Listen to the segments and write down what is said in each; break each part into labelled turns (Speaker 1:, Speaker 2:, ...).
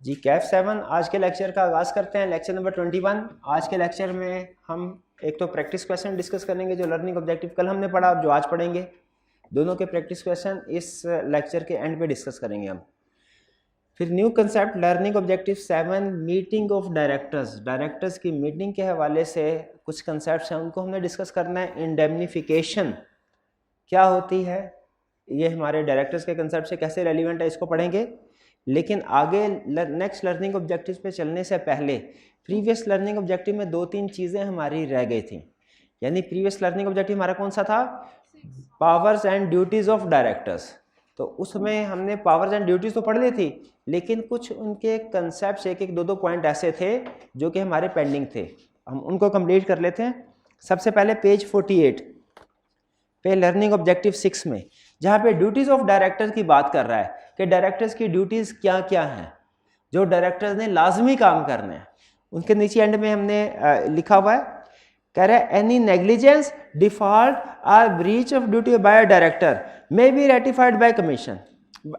Speaker 1: जी कैफ 7 आज के लेक्चर का आगाज करते हैं। Lecture number 21। आज के लेक्चर में हम एक तो प्रैक्टिस क्वेश्चन डिस्कस करेंगे जो लर्निंग ऑब्जेक्टिव कल हमने पढ़ा, अब जो आज पढ़ेंगे दोनों के प्रैक्टिस क्वेश्चन इस लेक्चर के एंड पे डिस्कस करेंगे हम। फिर new concept learning objective 7 meeting of directors की मीटिंग के हवाले से कुछ कंसेप्ट हैं उनको हमने डिस्कस करना है। इंडेमनिफिकेशन क्या होती है, ये हमारे डायरेक्टर्स के कंसेप्ट से कैसे रेलिवेंट है इसको पढ़ेंगे। लेकिन आगे नेक्स्ट लर्निंग ऑब्जेक्टिव पे चलने से पहले प्रीवियस लर्निंग ऑब्जेक्टिव में दो तीन चीज़ें हमारी रह गई थी। यानी प्रीवियस लर्निंग ऑब्जेक्टिव हमारा कौन सा था? Powers and duties of directors. तो उसमें हमने पावर्स एंड ड्यूटीज़ तो पढ़ ली थी, लेकिन कुछ उनके कंसेप्ट एक एक दो दो पॉइंट ऐसे थे जो कि हमारे पेंडिंग थे, हम उनको कंप्लीट कर लेते हैं। सबसे पहले पेज 48 पे लर्निंग ऑब्जेक्टिव 6 में जहाँ पे ड्यूटीज़ ऑफ डायरेक्टर्स की बात कर रहा है कि डायरेक्टर्स की ड्यूटीज़ क्या क्या हैं जो डायरेक्टर्स ने लाजमी काम करने हैं। उनके नीचे एंड में हमने लिखा हुआ है, कह रहा है एनी नेग्लिजेंस, डिफॉल्ट और breach of duty by director may be ratified by commission,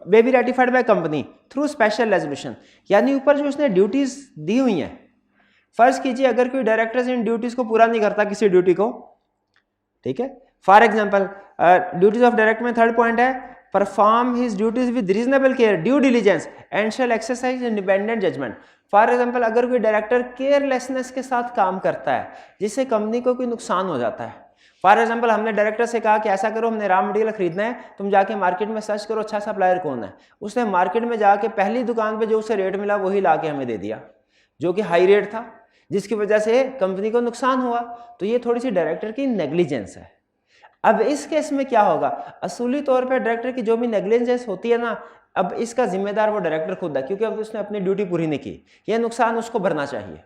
Speaker 1: may be ratified by company through special resolution. यानी ऊपर जो उसने ड्यूटीज़ दी हुई हैं, फर्ज कीजिए अगर कोई डायरेक्टर्स इन ड्यूटीज़ को पूरा नहीं करता किसी ड्यूटी को, ठीक है। For example duties of director में थर्ड पॉइंट है perform his duties with reasonable care, due diligence and shall exercise independent judgement. For example अगर कोई डायरेक्टर केयरलेसनेस के साथ काम करता है जिससे कंपनी को कोई नुकसान हो जाता है। फॉर एग्जाम्पल हमने डायरेक्टर से कहा कि ऐसा करो, हमने रॉ मटेरियल खरीदना है, तुम जाके मार्केट में सर्च करो अच्छा सप्लायर कौन है। उसने मार्केट में जाके पहली दुकान पे जो उसे रेट मिला वही ला के हमें दे दिया जो कि हाई रेट था, जिसकी वजह से कंपनी को नुकसान हुआ। तो ये थोड़ी सी डायरेक्टर की नेग्लिजेंस है। अब इस केस में क्या होगा, असूली तौर पर डायरेक्टर की जो भी नेग्लिजेंस होती है ना, अब इसका जिम्मेदार वो डायरेक्टर खुद है क्योंकि अब उसने अपनी ड्यूटी पूरी नहीं की, यह नुकसान उसको भरना चाहिए।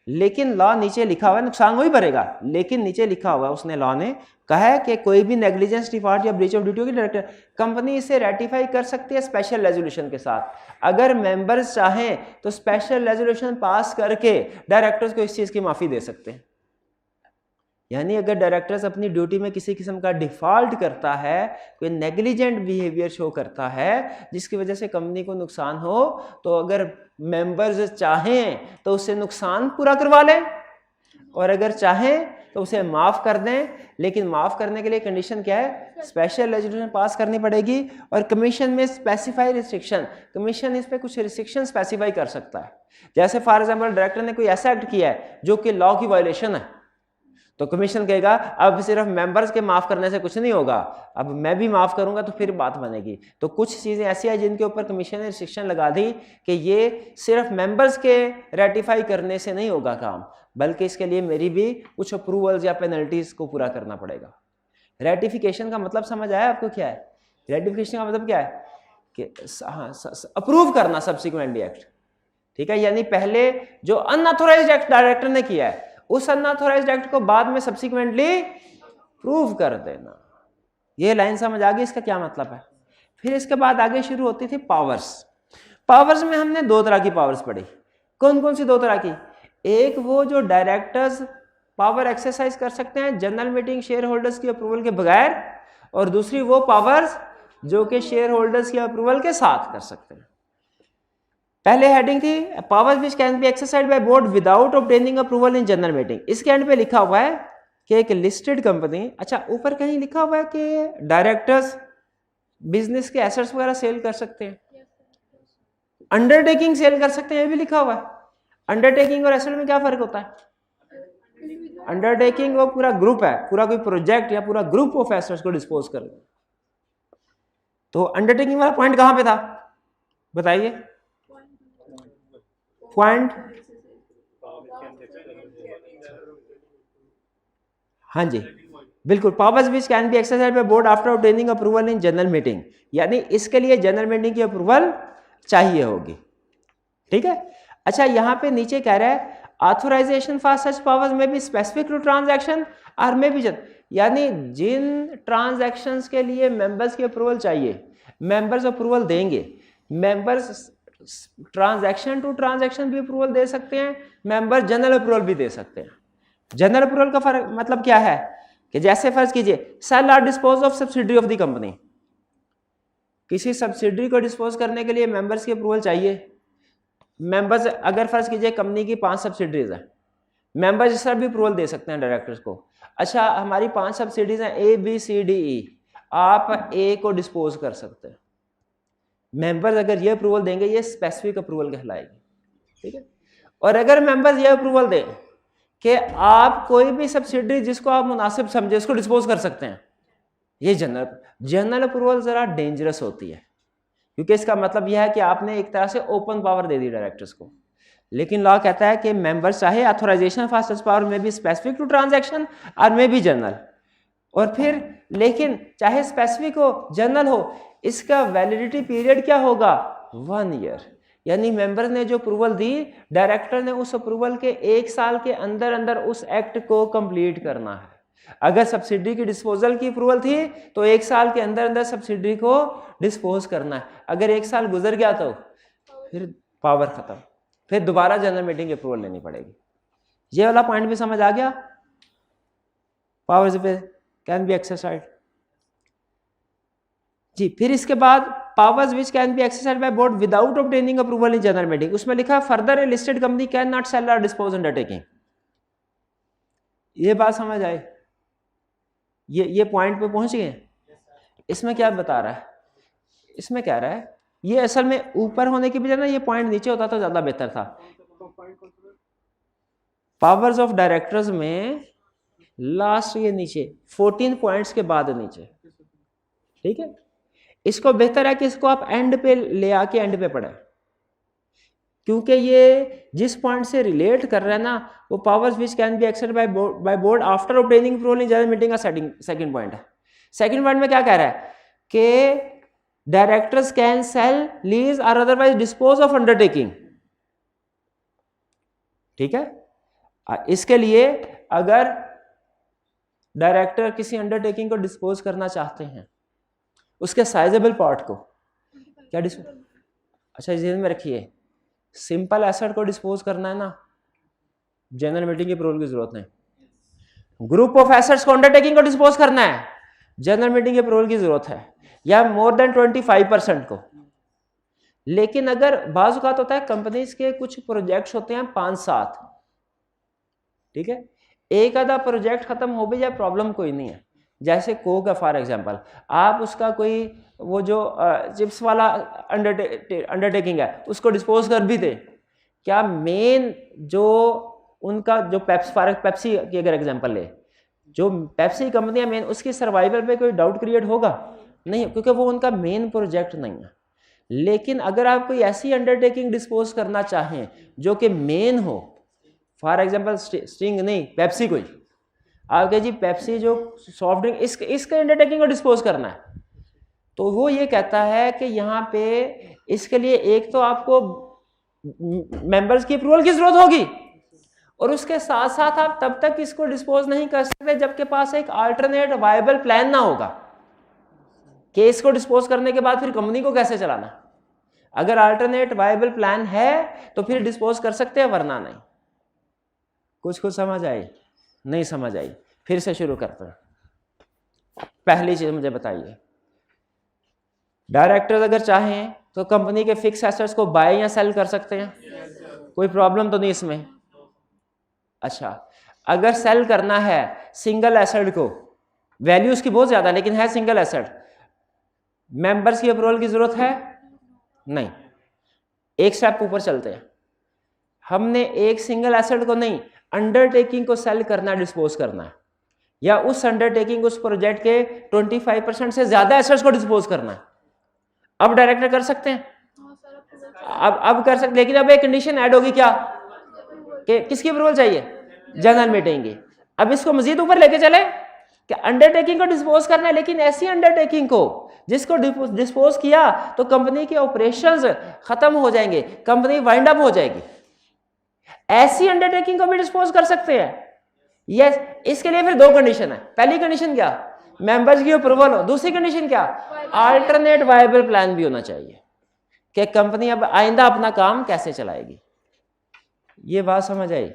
Speaker 1: लेकिन लॉ नीचे लिखा हुआ है नुकसान वही भरेगा, लेकिन नीचे लिखा हुआ है उसने लॉ ने कहा है कि कोई भी नेग्लिजेंस, डिफॉल्ट या ब्रीच ऑफ ड्यूटी होगी डायरेक्टर कंपनी इसे रेटिफाई कर सकती है स्पेशल रेजोल्यूशन के साथ। अगर मेंबर्स चाहें तो स्पेशल रेजोल्यूशन पास करके डायरेक्टर्स को इस चीज की माफी दे सकते हैं। यानी अगर डायरेक्टर्स अपनी ड्यूटी में किसी किस्म का डिफॉल्ट करता है, कोई नेग्लिजेंट बिहेवियर शो करता है जिसकी वजह से कंपनी को नुकसान हो, तो अगर मेंबर्स चाहें तो उससे नुकसान पूरा करवा लें और अगर चाहें तो उसे माफ कर दें। लेकिन माफ करने के लिए कंडीशन क्या है? स्पेशल रेजोल्यूशन पास करनी पड़ेगी और कमीशन में स्पेसिफाई रिस्ट्रिक्शन, कमीशन इस पे कुछ रिस्ट्रिक्शन स्पेसिफाई कर सकता है। जैसे फॉर एग्जाम्पल डायरेक्टर ने कोई ऐसा एक्ट किया है जो कि लॉ की वायलेशन है, तो कमीशन कहेगा अब सिर्फ मेंबर्स के माफ करने से कुछ नहीं होगा, अब मैं भी माफ करूंगा तो फिर बात बनेगी। तो कुछ चीजें ऐसी हैं जिनके ऊपर कमीशन ने रिस्ट्रिक्शन लगा दी कि ये सिर्फ मेंबर्स के रेटिफाई करने से नहीं होगा काम, बल्कि इसके लिए मेरी भी कुछ अप्रूवल्स या पेनल्टीज को पूरा करना पड़ेगा। रेटिफिकेशन का मतलब समझ आया आपको क्या है? रेटिफिकेशन का मतलब क्या है कि हाँ अप्रूव करना सब्सिक्वेंटली एक्ट, ठीक है। यानी पहले जो अनऑथोराइज्ड एक्ट डायरेक्टर ने किया है उस अनऑथोराइज्ड एक्ट को बाद में सब्सिक्वेंटली प्रूव कर देना। ये लाइन समझ आ गई इसका क्या मतलब है? फिर इसके बाद आगे शुरू होती थी पावर्स। पावर्स में हमने दो तरह की पावर्स पढ़ी। कौन कौन सी दो तरह की? एक वो जो डायरेक्टर्स पावर एक्सरसाइज कर सकते हैं जनरल मीटिंग शेयर होल्डर्स की अप्रूवल के बगैर, और दूसरी वो पावर्स जो कि शेयर होल्डर्स की अप्रूवल के साथ कर सकते हैं। पहले हेडिंग थी powers which can be exercised bye board without obtaining approval in general meeting. इसके एंड पे लिखा हुआ है कि एक लिस्टेड कंपनी, अच्छा ऊपर कहीं लिखा हुआ है कि डायरेक्टर्स बिजनेस के एसेट्स वगैरह सेल कर सकते हैं, अंडरटेकिंग सेल कर सकते हैं, ये भी लिखा हुआ है। अंडरटेकिंग और एसेट में क्या फर्क होता है? अंडरटेकिंग वो पूरा ग्रुप है, पूरा कोई प्रोजेक्ट या पूरा ग्रुप ऑफ एसेट्स को डिस्पोज कर। तो अंडरटेकिंग वाला पॉइंट कहां पे था बताइए? पॉइंट, हाँ जी बिल्कुल, powers which can be exercised by board after obtaining approval in general meeting. यानी इसके लिए जनरल मीटिंग की अप्रूवल चाहिए होगी, ठीक है। अच्छा यहां पे नीचे कह रहा है ऑथराइजेशन फॉर सच पावर्स में भी स्पेसिफिक टू ट्रांजैक्शन और में भी, यानी जिन ट्रांजैक्शंस के लिए मेंबर्स की अप्रूवल चाहिए मेंबर्स अप्रूवल देंगे। मेंबर्स ट्रांजैक्शन टू ट्रांजैक्शन भी अप्रूवल दे सकते हैं, मेंबर जनरल अप्रूवल भी दे सकते हैं। जनरल अप्रूवल का फर्क मतलब क्या है कि जैसे फर्ज कीजिए सेल और dispose of subsidiary of the company, किसी सब्सिडरी को डिस्पोज करने के लिए मेंबर्स की अप्रूवल चाहिए, मेंबर्स, अगर फर्ज कीजिए कंपनी की 5 सब्सिडरीज हैं, मेंबर्स इस तरह भी अप्रूवल दे सकते हैं डायरेक्टर्स को। अच्छा, हमारी 5 सब्सिडीज हैं A B C D E, आप A को डिस्पोज कर सकते हैं। मेंबर्स अगर ये अप्रूवल देंगे, ये स्पेसिफिक अप्रूवल कहलाएगी, ठीक है। और अगर मेंबर्स ये अप्रूवल दें कि आप कोई भी सब्सिडरी जिसको आप मुनासिब समझे उसको डिस्पोज कर सकते हैं, ये जनरल अप्रूवल जरा डेंजरस होती है, क्योंकि इसका मतलब यह है कि आपने एक तरह से ओपन पावर दे दी डायरेक्टर्स को। लेकिन लॉ कहता है कि मेंबर्स चाहे ऑथराइजेशन ऑफ सच पावर में भी स्पेसिफिक टू ट्रांजैक्शन और में भी जनरल, और फिर लेकिन चाहे स्पेसिफिक हो जनरल हो, इसका वैलिडिटी पीरियड क्या होगा, 1 ईयर। यानी मेंबर ने जो अप्रूवल दी, डायरेक्टर ने उस अप्रूवल के 1 साल के अंदर अंदर उस एक्ट को कंप्लीट करना है। अगर सब्सिडी की डिस्पोजल की अप्रूवल थी तो 1 साल के अंदर अंदर सब्सिडी को डिस्पोज करना है। अगर 1 साल गुजर गया तो फिर पावर खत्म, फिर दोबारा जनरल मीटिंग की अप्रूवल लेनी पड़ेगी। ये वाला पॉइंट भी समझ आ गया? पावर्स पे कैन बी एक्सरसाइज जी। फिर इसके बाद powers which can be exercise by board without obtaining approval in general meeting, उसमें लिखा further a listed company can not sell और डिस्पोज अंडरटेकिंग। ये बात समझ आई? ये पॉइंट पे पहुंच गए? इसमें क्या बता रहा है, इसमें कह रहा है ये असल में ऊपर होने की बजाय ना ये पॉइंट नीचे होता तो ज्यादा बेहतर था। पावर्स ऑफ डायरेक्टर्स में लास्ट ये नीचे 14 पॉइंट्स के बाद नीचे, ठीक है। इसको बेहतर है कि इसको आप एंड पे ले आके एंड पे पढ़ें, क्योंकि ये जिस पॉइंट से रिलेट कर रहा है ना, वो powers which can B exercised by board after obtaining approval in general meeting का सेकंड पॉइंट है। सेकंड पॉइंट में क्या कह रहा है कि डायरेक्टर्स कैन सेल, लीज और अदरवाइज डिस्पोज ऑफ अंडरटेकिंग, ठीक है। इसके लिए अगर डायरेक्टर किसी अंडरटेकिंग को डिस्पोज करना चाहते हैं, उसके साइजेबल पार्ट को क्या डिस्पोज, अच्छा ध्यान में रखिए, सिंपल एसेट को डिस्पोज करना है ना, जनरल मीटिंग की अप्रूवल की जरूरत नहीं। ग्रुप ऑफ एसेट्स को अंडरटेकिंग को डिस्पोज करना है, जनरल मीटिंग की अप्रूवल की जरूरत है, या मोर देन 25% को। लेकिन अगर बाज़ औक़ात होता है कंपनीज के कुछ प्रोजेक्ट्स होते हैं 5-7, ठीक है, एक आधा प्रोजेक्ट खत्म हो भी जाए प्रॉब्लम कोई नहीं है। जैसे कोक है फॉर एग्जांपल, आप उसका कोई वो जो चिप्स वाला अंडरटेकिंग है उसको डिस्पोज कर भी दे, क्या मेन जो उनका जो पेप्सी की अगर एग्जांपल ले, जो पेप्सी कंपनी है मेन, उसकी सर्वाइवल पे कोई डाउट क्रिएट होगा नहीं, क्योंकि वो उनका मेन प्रोजेक्ट नहीं है। लेकिन अगर आप कोई ऐसी अंडरटेकिंग डिस्पोज करना चाहें जो कि मेन हो, फॉर एग्जांपल स्टिंग नहीं पेप्सी, कोई आगे जी पेप्सी जो सॉफ्ट ड्रिंक, इसके अंडरटेकिंग को डिस्पोज करना है, तो वो ये कहता है कि यहाँ पे इसके लिए एक तो आपको मेंबर्स की अप्रूवल की जरूरत होगी, और उसके साथ साथ आप तब तक इसको डिस्पोज नहीं कर सकते जबकि पास एक अल्टरनेट वायबल प्लान ना होगा कि इसको डिस्पोज करने के बाद फिर कंपनी को कैसे चलाना। अगर अल्टरनेट वायबल प्लान है तो फिर डिस्पोज कर सकते हैं, वरना नहीं। कुछ समझ आई? नहीं समझ आई? फिर से शुरू करते हैं। पहली चीज मुझे बताइए, डायरेक्टर्स अगर चाहें तो कंपनी के फिक्स एसेट्स को बाय या सेल कर सकते हैं, कोई प्रॉब्लम तो नहीं इसमें। अच्छा, अगर सेल करना है सिंगल एसेट को, वैल्यू उसकी बहुत ज्यादा लेकिन है सिंगल एसेट, मेंबर्स की अप्रूवल की जरूरत है नहीं। एक स्टेप ऊपर चलते हैं, हमने एक सिंगल एसेट को नहीं, अंडरटेकिंग को सेल करना, डिस्पोज करना है, या उस अंडरटेकिंग उस प्रोजेक्ट के 25% से ज्यादा एसेट्स को डिस्पोज करना है। अब डायरेक्टर कर सकते हैं, अब कर सकते, लेकिन अब एक कंडीशन ऐड होगी, क्या कि किसकी अप्रूवल चाहिए, जनरल मीटिंग की। अब इसको मजीद ऊपर लेके चले कि अंडरटेकिंग को डिस्पोज करना है, लेकिन ऐसी अंडरटेकिंग को जिसको डिस्पोज किया तो कंपनी के ऑपरेशंस खत्म हो जाएंगे, कंपनी वाइंड अप हो जाएगी, ऐसी अंडरटेकिंग को भी डिस्पोज कर सकते हैं। यस, इसके लिए फिर 2 कंडीशन है। पहली कंडीशन क्या, मेंबर्स की अप्रूवल हो। दूसरी कंडीशन क्या, अल्टरनेट वायबल प्लान भी होना चाहिए कि कंपनी अब आइंदा अपना काम कैसे चलाएगी। ये बात समझ आई?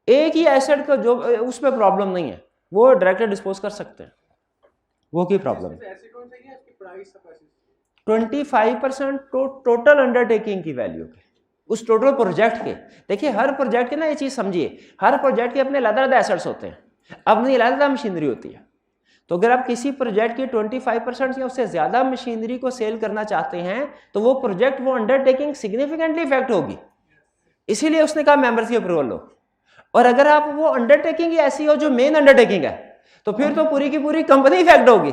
Speaker 1: एक ही एसेट का जो उसमें प्रॉब्लम नहीं है, वो डायरेक्टर डिस्पोज कर सकते हैं, वो की प्रॉब्लम है। 25% टोटल अंडरटेकिंग की वैल्यू के, उस टोटल प्रोजेक्ट के। देखिए हर प्रोजेक्ट के ना ये चीज समझिए, हर प्रोजेक्ट के अपने अलग-अलग एसेट्स होते हैं, अपनी अलग-अलग मशीनरी होती है। तो अगर आप किसी प्रोजेक्ट की 25% या उससे ज्यादा मशीनरी को सेल करना चाहते हैं तो वो प्रोजेक्ट, वो अंडरटेकिंग सिग्निफिकेंटली इफेक्ट होगी। इसीलिए उसने कहा मेंबर्स की अप्रूवल लो। और अगर आप वो अंडरटेकिंग ऐसी हो जो मेन अंडरटेकिंग है तो फिर तो पूरी की पूरी कंपनी इफेक्ट होगी।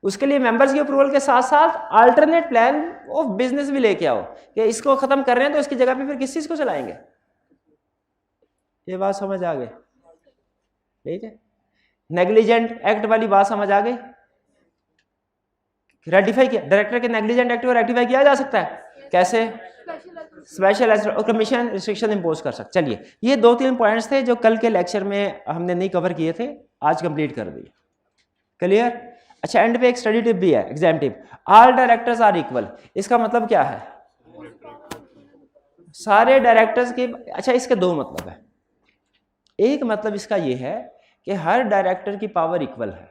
Speaker 1: उसके लिए मेंबर्स की अप्रूवल के साथ साथ अल्टरनेट प्लान ऑफ बिजनेस भी लेके आओ कि इसको खत्म कर रहे हैं तो इसकी जगह पे फिर किस चीज को चलाएंगे। ये बात समझ आ गई? ठीक है, नेग्लिजेंट एक्ट वाली बात समझ आ गई? रेटिफाई किया, डायरेक्टर के नेग्लिजेंट एक्ट को रेटिफाई किया जा सकता है कैसे? स्पेशल और कमीशन रिस्ट्रिक्शन इंपोज कर सकते। चलिए ये 2-3 पॉइंट्स थे जो कल के लेक्चर में हमने नहीं कवर किए थे, आज कंप्लीट कर दिए। क्लियर? अच्छा, एंड पे एक स्टडी टिप भी है, exam tip. All directors are equal, इसका मतलब क्या है? सारे डायरेक्टर्स के, अच्छा इसके दो मतलब है। एक मतलब इसका ये है कि हर डायरेक्टर की पावर इक्वल है,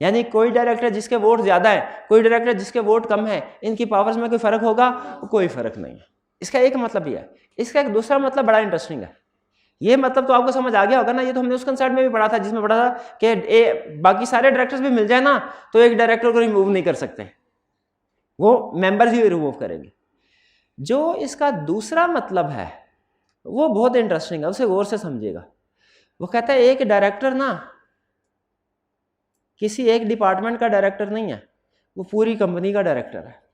Speaker 1: यानी कोई डायरेक्टर जिसके वोट ज्यादा है, कोई डायरेक्टर जिसके वोट कम है, इनकी पावर्स में कोई फर्क होगा? कोई फर्क नहीं है। इसका एक मतलब ये है। इसका एक दूसरा मतलब बड़ा इंटरेस्टिंग है। ये मतलब तो आपको समझ आ गया होगा ना, ये तो हमने उस कंसेप्ट में भी पढ़ा था जिसमें पढ़ा था कि बाकी सारे डायरेक्टर्स भी मिल जाए ना तो एक डायरेक्टर को रिमूव नहीं कर सकते, वो मेंबर्स ही रिमूव करेंगे। जो इसका दूसरा मतलब है वो बहुत इंटरेस्टिंग है, उसे गौर से समझिएगा। वो कहता है एक डायरेक्टर ना किसी एक डिपार्टमेंट का डायरेक्टर नहीं है, वो पूरी कंपनी का डायरेक्टर है।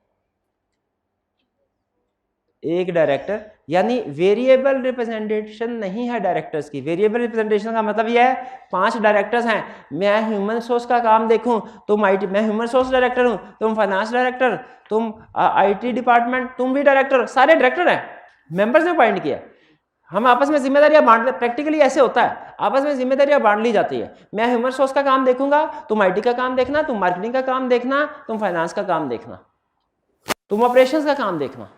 Speaker 1: एक डायरेक्टर यानी वेरिएबल रिप्रेजेंटेशन नहीं है डायरेक्टर्स की। वेरिएबल रिप्रेजेंटेशन का मतलब यह है 5 डायरेक्टर्स हैं, मैं ह्यूमन सोर्स का काम देखूं तुम आईटी, मैं ह्यूमन सोर्स डायरेक्टर हूं, तुम फाइनेंस डायरेक्टर, तुम आईटी डिपार्टमेंट, तुम भी डायरेक्टर, सारे डायरेक्टर हैं, मेंबर्स ने अपॉइंट किया। हम आपस में जिम्मेदारियां बांट, प्रैक्टिकली ऐसे होता है, आपस में जिम्मेदारियां बांट ली जाती है। मैं ह्यूमन सोर्स का काम देखूंगा, तुम आईटी का काम देखना, तुम मार्केटिंग का काम देखना, तुम फाइनेंस का काम देखना, तुम ऑपरेशंस का काम देखना।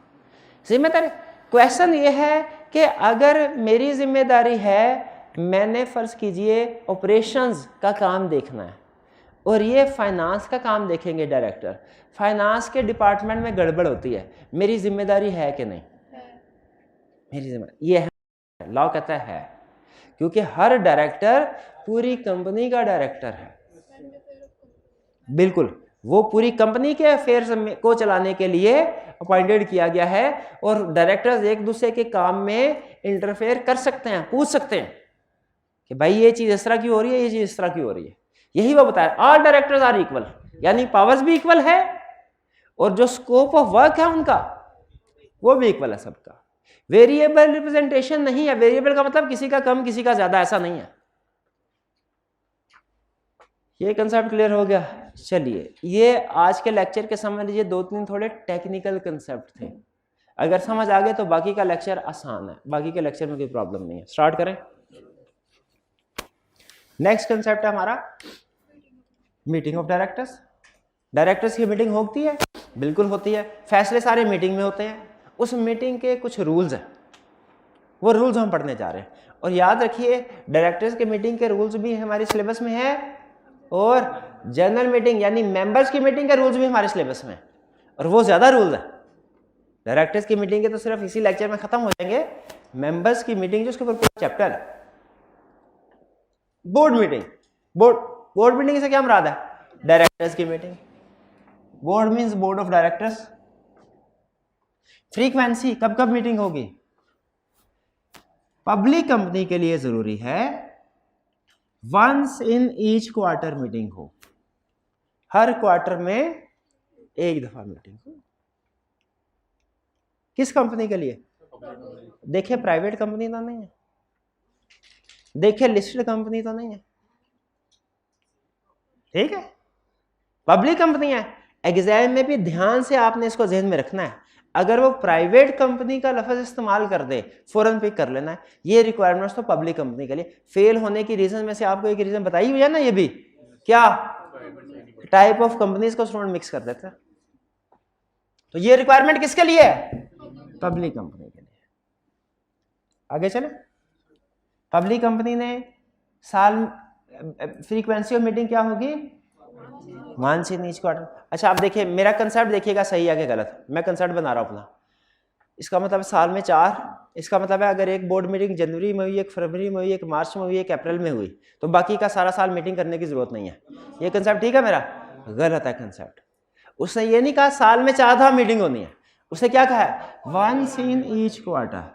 Speaker 1: जिम्मेदारी। क्वेश्चन ये है कि अगर मेरी जिम्मेदारी है, मैंने फर्ज कीजिए ऑपरेशंस का काम देखना है और ये फाइनेंस का काम देखेंगे डायरेक्टर, फाइनेंस के डिपार्टमेंट में गड़बड़ होती है, मेरी जिम्मेदारी है कि नहीं? मेरी जिम्मेदारी ये है, लॉ कहता है, क्योंकि हर डायरेक्टर पूरी कंपनी का डायरेक्टर है। बिल्कुल, वो पूरी कंपनी के अफेयर्स को चलाने के लिए अपॉइंटेड किया गया है और डायरेक्टर्स एक दूसरे के काम में इंटरफेयर कर सकते हैं, पूछ सकते हैं कि भाई ये चीज इस तरह क्यों हो रही है, ये चीज इस तरह क्यों हो रही है। यही वो बताया, ऑल डायरेक्टर्स आर इक्वल, यानी पावर्स भी इक्वल है और जो स्कोप ऑफ वर्क है उनका वो भी इक्वल है सबका। वेरिएबल रिप्रेजेंटेशन नहीं है, वेरिएबल का मतलब किसी का कम किसी का ज्यादा, ऐसा नहीं है। ये कंसेप्ट क्लियर हो गया? चलिए ये आज के लेक्चर के समझ लीजिए 2-3 थोड़े टेक्निकल कंसेप्ट थे, अगर समझ आ गए तो बाकी का लेक्चर आसान है, बाकी के लेक्चर में कोई प्रॉब्लम नहीं है। स्टार्ट करें। नेक्स्ट कंसेप्ट है हमारा मीटिंग ऑफ डायरेक्टर्स। डायरेक्टर्स की मीटिंग होती है, बिल्कुल होती है, फैसले सारे मीटिंग में होते हैं। उस मीटिंग के कुछ रूल्स हैं, वो रूल्स हम पढ़ने जा रहे हैं। और याद रखिए डायरेक्टर्स के मीटिंग के रूल्स भी हमारे सिलेबस में है और जनरल मीटिंग यानी मेंबर्स की मीटिंग के रूल्स भी हमारे सिलेबस में, और वो ज्यादा रूल्स है। डायरेक्टर्स की मीटिंग के तो सिर्फ इसी लेक्चर में खत्म हो जाएंगे, मेंबर्स की मीटिंग जो उसके ऊपर पूरा चैप्टर है। बोर्ड मीटिंग, बोर्ड मीटिंग से क्या मुराद है? डायरेक्टर्स की meeting. Board means board of directors. Frequency, कब कब मीटिंग होगी? पब्लिक कंपनी के लिए जरूरी है once in each quarter meeting हो, हर क्वार्टर में एक दफा मीटिंग हो। किस कंपनी के लिए? देखिए प्राइवेट कंपनी तो नहीं है, देखिए लिस्टेड कंपनी तो नहीं है, ठीक है, पब्लिक कंपनी है। एग्जाम में भी ध्यान से आपने इसको ध्यान में रखना है, अगर वो प्राइवेट कंपनी का लफ्ज इस्तेमाल कर दे फौरन पिक कर लेना है। ये रिक्वायरमेंट्स तो पब्लिक कंपनी के लिए। फेल होने की रीजन में से आपको एक रीजन बताई हुई है ना, ये भी क्या टाइप ऑफ कंपनीज को स्टूडेंट मिक्स कर देते हैं। तो ये रिक्वायरमेंट किसके लिए है? पब्लिक कंपनी के लिए। आगे चले। पब्लिक कंपनी ने साल फ्रीक्वेंसी ऑफ मीटिंग क्या होगी? Once in each quarter. अच्छा आप देखिए मेरा कंसेप्ट देखिएगा सही है कि गलत, मैं कंसेप्ट बना रहा हूँ अपना। इसका मतलब साल में 4, इसका मतलब है अगर एक बोर्ड मीटिंग जनवरी में हुई, एक फरवरी में हुई, एक मार्च में हुई, एक अप्रैल में हुई, तो बाकी का सारा साल मीटिंग करने की जरूरत नहीं है। ये कंसेप्ट ठीक है मेरा? गलत है कंसेप्ट। उसने ये नहीं कहा साल में 4 दफा मीटिंग होनी है, उसने क्या कहा है once in each quarter.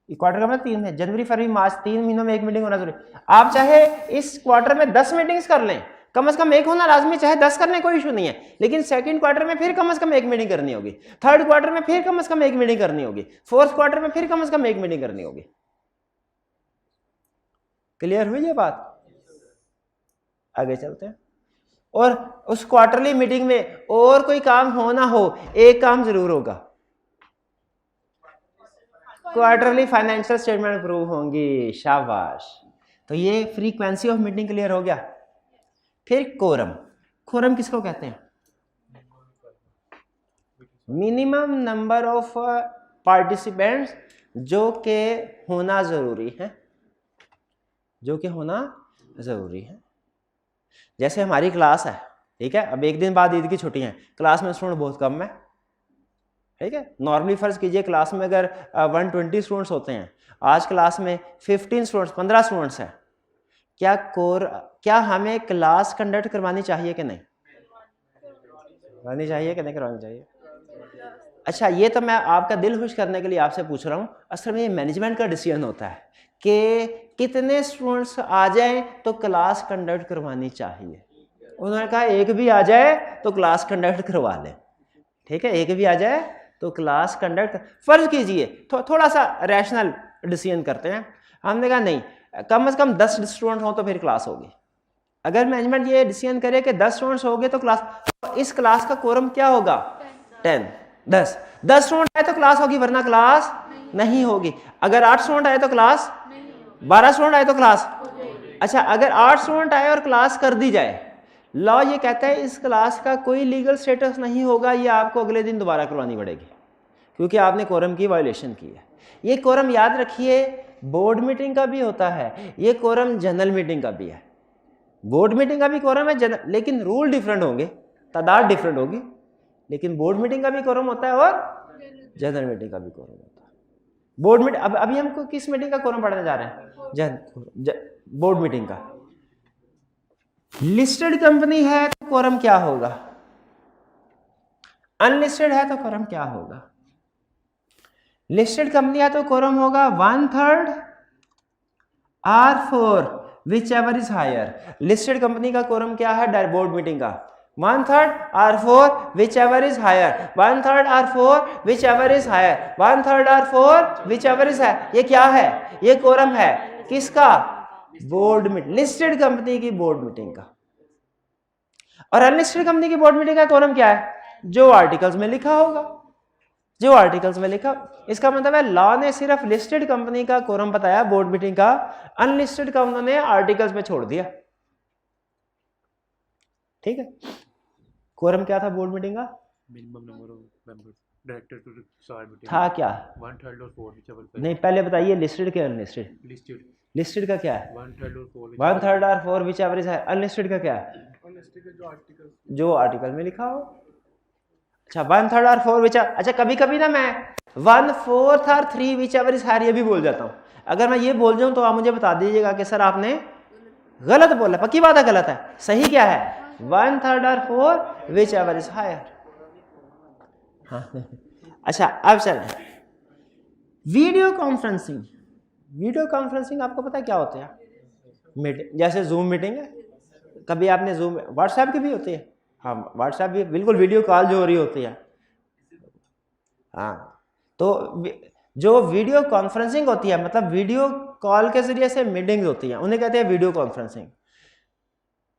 Speaker 1: Quarter का मतलब 3 है, जनवरी फरवरी मार्च, 3 महीनों में 1 मीटिंग होना जरूरी। आप चाहे इस क्वार्टर में 10 मीटिंग्स कर लें, कम से कम 1 होना लाजमी, चाहे 10 करने कोई इशू नहीं है, लेकिन सेकंड क्वार्टर में फिर कम से कम 1 मीटिंग करनी होगी, थर्ड क्वार्टर में फिर कम से कम 1 मीटिंग करनी होगी, फोर्थ क्वार्टर में फिर कम से कम 1 मीटिंग करनी होगी। क्लियर हुई ये बात? आगे चलते हैं। और उस क्वार्टरली मीटिंग में और कोई काम हो ना हो, एक काम जरूर होगा, क्वार्टरली फाइनेंशियल स्टेटमेंट अप्रूव होंगी। शाबाश। तो ये फ्रीक्वेंसी ऑफ मीटिंग क्लियर हो गया। फिर कोरम, कोरम किसको कहते हैं? मिनिमम नंबर ऑफ पार्टिसिपेंट्स जो के होना जरूरी है, जो कि होना जरूरी है। जैसे हमारी क्लास है, ठीक है, अब 1 दिन बाद ईद की छुट्टियां हैं, क्लास में स्टूडेंट बहुत कम है, ठीक है। नॉर्मली फर्ज कीजिए क्लास में अगर 120 स्टूडेंट्स होते हैं, आज क्लास में 15 स्टूडेंट्स 15 स्टूडेंट्स हैं, क्या हमें क्लास कंडक्ट करवानी चाहिए कि नहीं? करवानी चाहिए कि नहीं करवानी चाहिए? अच्छा ये तो मैं आपका दिल खुश करने के लिए आपसे पूछ रहा हूँ, असल में ये मैनेजमेंट का डिसीजन होता है कि कितने स्टूडेंट्स आ जाएं तो क्लास कंडक्ट करवानी चाहिए। उन्होंने कहा एक भी आ जाए तो क्लास कंडक्ट करवा लें, ठीक है, एक भी आ जाए तो क्लास कंडक्ट। फर्ज कीजिए थोड़ा सा रैशनल डिसीजन करते हैं, हमने कहा नहीं कम से कम 10 स्टूडेंट हो तो फिर क्लास होगी। अगर मैनेजमेंट ये डिसीजन करे कि 10 स्टूडेंट्स हो गए तो क्लास, तो इस क्लास का कोरम क्या होगा? 10 10 स्टूडेंट आए तो क्लास होगी, वरना क्लास नहीं होगी। अगर 8 स्टूडेंट आए तो क्लास, 12 स्टूडेंट आए तो क्लास। अच्छा अगर 8 स्टूडेंट आए और क्लास कर दी जाए, लॉ ये कहता है इस क्लास का कोई लीगल स्टेटस नहीं होगा, ये आपको अगले दिन दोबारा करवानी पड़ेगी क्योंकि आपने कोरम की वायलेशन की है। ये कोरम याद रखिए बोर्ड मीटिंग का भी होता है, ये कोरम जनरल मीटिंग का भी है। बोर्ड मीटिंग का भी कोरम है लेकिन रूल डिफरेंट होंगे, तादाद डिफरेंट होगी, लेकिन बोर्ड मीटिंग का भी कोरम होता है और जनरल मीटिंग का भी कोरम होता है। बोर्ड मीटिंग अभी हमको किस मीटिंग का कोरम पढ़ने जा रहे हैं? बोर्ड मीटिंग का। लिस्टेड कंपनी है तो कोरम क्या होगा? अनलिस्टेड है तो कोरम क्या होगा? लिस्टेड कंपनी है तो कोरम होगा 1/3 R4 whichever is higher. Listed company का कोरम क्या है बोर्ड मीटिंग का? 1/3 R4 whichever is higher, 1/3 R4 whichever is higher, 1/3 R4 whichever is higher. ये क्या है? ये कोरम है किसका? बोर्ड मीटिंग, लिस्टेड कंपनी की बोर्ड मीटिंग का। और अनलिस्टेड कंपनी की बोर्ड मीटिंग का कोरम क्या है? जो आर्टिकल्स में लिखा होगा, जो आर्टिकल्स में लिखा। इसका मतलब है लॉ ने सिर्फ लिस्टेड कंपनी का कोरम बताया बोर्ड मीटिंग का, अनलिस्टेड का उन्होंने आर्टिकल्स में छोड़ दिया, ठीक है। कोरम क्या था बोर्ड मीटिंग का?
Speaker 2: Minimum number of members director to start meeting
Speaker 1: था क्या?
Speaker 2: 1/3 और 4 व्हिचएवर।
Speaker 1: नहीं पहले बताइए लिस्टेड क्या अनलिस्टेड?
Speaker 2: लिस्टेड,
Speaker 1: लिस्टेड का क्या है?
Speaker 2: 1/3 और 4
Speaker 1: 1/3 और 4 व्हिचएवर इज हायर। अनलिस्टेड का क्या है?
Speaker 2: अनलिस्टेड
Speaker 1: जो आर्टिकल में लिखा हो। अच्छा 1/3 और 4 विच, अच्छा कभी कभी ना मैं 1/4 और 3 व्हिचएवर इज हायर ये भी बोल जाता हूँ। अगर मैं ये बोल जाऊँ तो आप मुझे बता दीजिएगा कि सर आपने गलत बोला, पक्की बात है गलत है, सही क्या है? 1/3 और 4 व्हिचएवर इज हायर। हाँ अच्छा अब चलें वीडियो कॉन्फ्रेंसिंग। वीडियो कॉन्फ्रेंसिंग आपको पता है क्या होता है? मीटिंग, जैसे जूम मीटिंग है, कभी आपने जूम, व्हाट्सएप की भी होती है, हाँ व्हाट्सएप भी बिल्कुल वीडियो कॉल जो हो रही होती है। हाँ तो जो वीडियो कॉन्फ्रेंसिंग होती है मतलब वीडियो कॉल के जरिए से मीटिंग्स होती हैं, उन्हें कहते हैं वीडियो कॉन्फ्रेंसिंग।